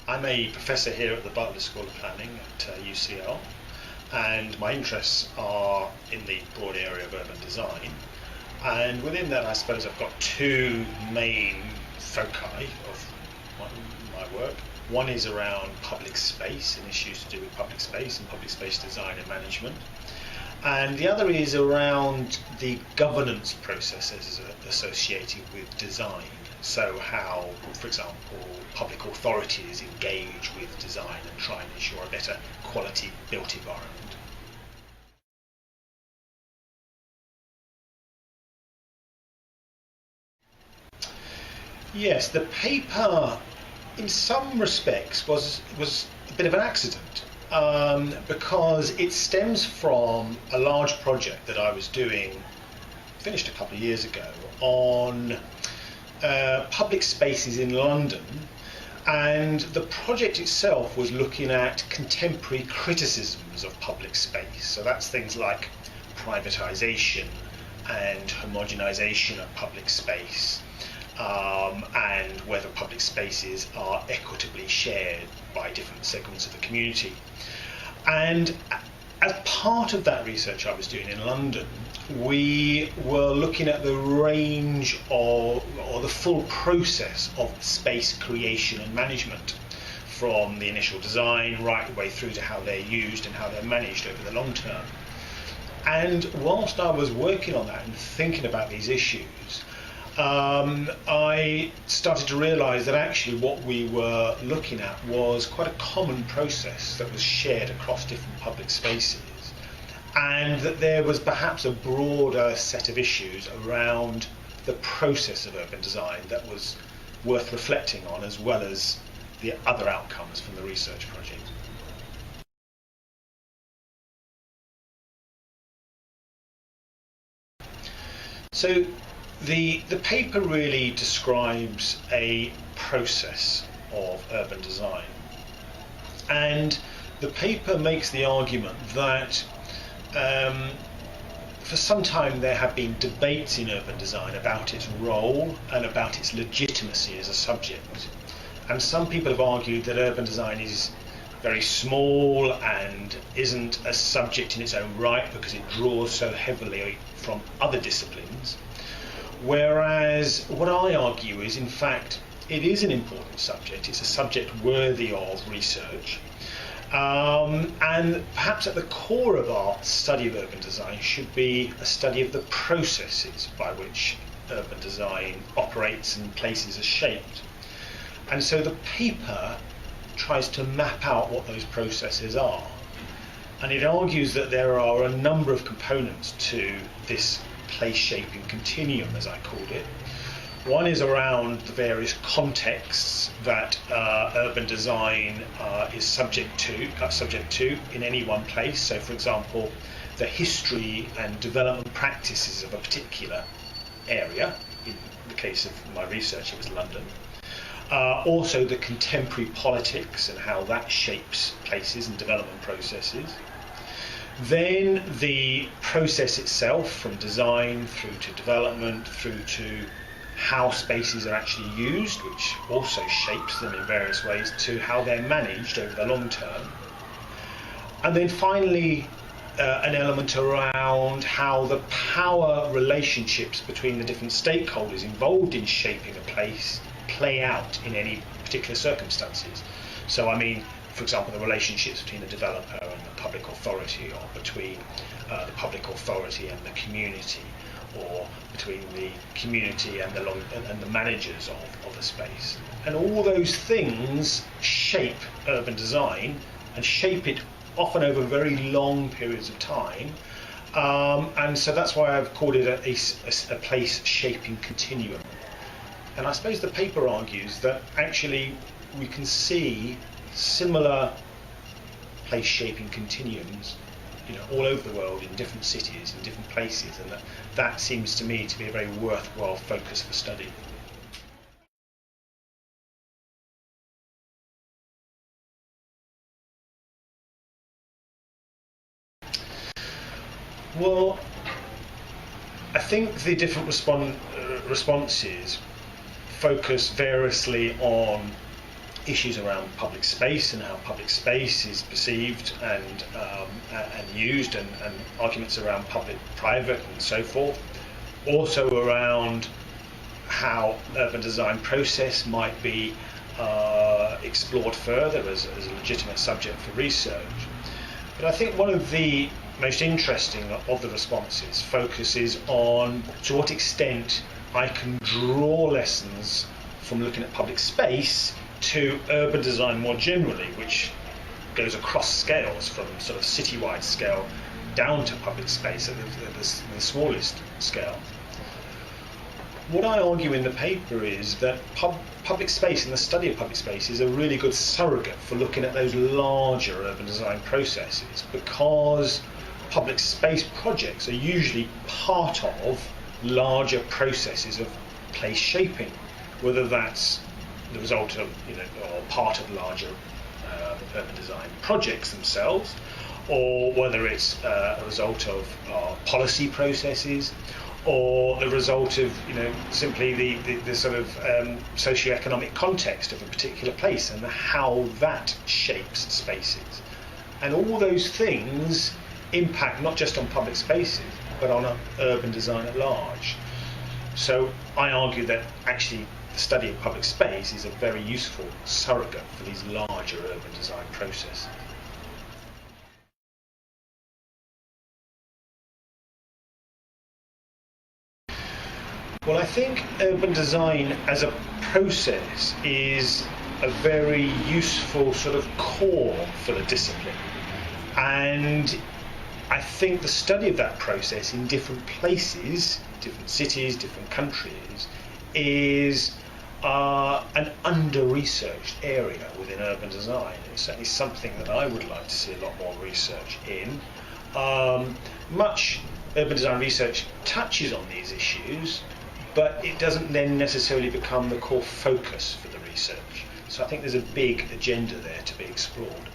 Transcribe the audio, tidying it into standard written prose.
I'm a professor here at the Butler School of Planning at UCL, and my interests are in the broad area of urban design. And within that, I suppose I've got two main foci of my work. One is around public space and issues to do with public space and public space design and management. And the other is around the governance processes associated with design. So how, for example, public authorities engage with design and try and ensure a better quality built environment. Yes, the paper in some respects was a bit of an accident. Because it stems from a large project that I was doing, finished a couple of years ago, on public spaces in London, and the project itself was looking at contemporary criticisms of public space. So that's things like privatisation and homogenisation of public space, and whether public spaces are equitably shared by different segments of the community. And as part of that research I was doing in London, we were looking at the range of, or the full process of space creation and management, from the initial design right the way through to how they're used and how they're managed over the long term. And whilst I was working on that and thinking about these issues, I started to realise that actually what we were looking at was quite a common process that was shared across different public spaces, and that there was perhaps a broader set of issues around the process of urban design that was worth reflecting on, as well as the other outcomes from the research project. So the paper really describes a process of urban design, and the paper makes the argument that for some time there have been debates in urban design about its role and about its legitimacy as a subject. And some people have argued that urban design is very small and isn't a subject in its own right because it draws so heavily from other disciplines. Whereas what I argue is, in fact, it is an important subject. It's a subject worthy of research. And perhaps at the core of our study of urban design should be a study of the processes by which urban design operates and places are shaped. And so the paper tries to map out what those processes are. And it argues that there are a number of components to this place shaping continuum, as I called it. One is around the various contexts that urban design is subject to in any one place. So, for example, the history and development practices of a particular area. In the case of my research, it was London. Also, the contemporary politics and how that shapes places and development processes. Then the process itself, from design through to development, through to how spaces are actually used, which also shapes them in various ways, to how they're managed over the long term. And then finally, an element around how the power relationships between the different stakeholders involved in shaping a place play out in any particular circumstances. So, I mean, for example, the relationships between the developer and the public authority, or between the public authority and the community, or between the community and the managers of a space. And all those things shape urban design, and shape it often over very long periods of time. And so that's why I've called it a place shaping continuum. And I suppose the paper argues that actually we can see similar place shaping continuums, all over the world in different cities and different places, and that seems to me to be a very worthwhile focus for study. Well, I think the different responses focus variously on issues around public space and how public space is perceived and used, and arguments around public-private and so forth. Also around how urban design process might be explored further as a legitimate subject for research. But I think one of the most interesting of the responses focuses on to what extent I can draw lessons from looking at public space to urban design more generally, which goes across scales from sort of citywide scale down to public space at the smallest scale. What I argue in the paper is that public space and the study of public space is a really good surrogate for looking at those larger urban design processes, because public space projects are usually part of larger processes of place shaping, whether that's the result of, or part of larger urban design projects themselves, or whether it's a result of policy processes, or the result of simply the sort of socio-economic context of a particular place and how that shapes spaces. And all those things impact not just on public spaces but on urban design at large. So I argue that actually the study of public space is a very useful surrogate for these larger urban design processes. Well, I think urban design as a process is a very useful sort of core for the discipline. And I think the study of that process in different places, different cities, different countries, is an under-researched area within urban design. It's certainly something that I would like to see a lot more research in. Much urban design research touches on these issues, but it doesn't then necessarily become the core focus for the research. So I think there's a big agenda there to be explored.